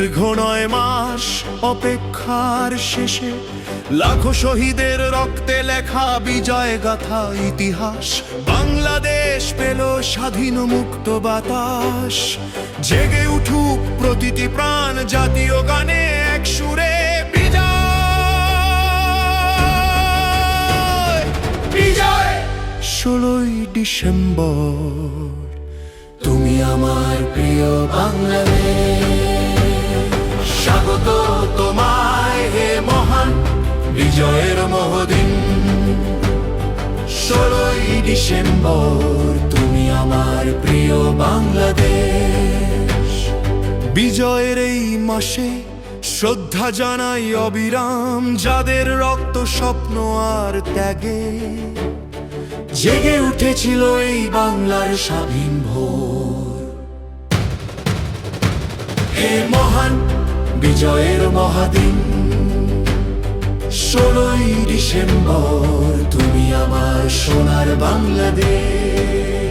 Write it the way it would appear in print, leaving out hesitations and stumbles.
দীর্ঘ 9 মাস অপেক্ষার শেষে লাখো শহীদের রক্তে লেখা বিজয় গাথা ইতিহাস, বাংলাদেশ পেল স্বাধীন মুক্ত বাতাস। জেগে উঠুক প্রতিটি প্রাণ জাতীয় গানে এক সুরে, বিজয় বিজয়। 16ই ডিসেম্বর তুমি আমার প্রিয় বাংলাদেশ, স্বাগত তোমায় হে মহান বিজয়ের মহদিন। 16ই ডিসেম্বর তুমি আমার প্রিয় বাংলাদেশ। বিজয়ের এই মাসে শ্রদ্ধা জানাই অবিরাম যাদের রক্ত, স্বপ্ন আর ত্যাগে জেগে উঠেছিল এই বাংলার স্বাধীন ভোর। হে মহান বিজয়ের মহাদিন, 16ই ডিসেম্বর তুমি আমার সোনার বাংলাদেশ।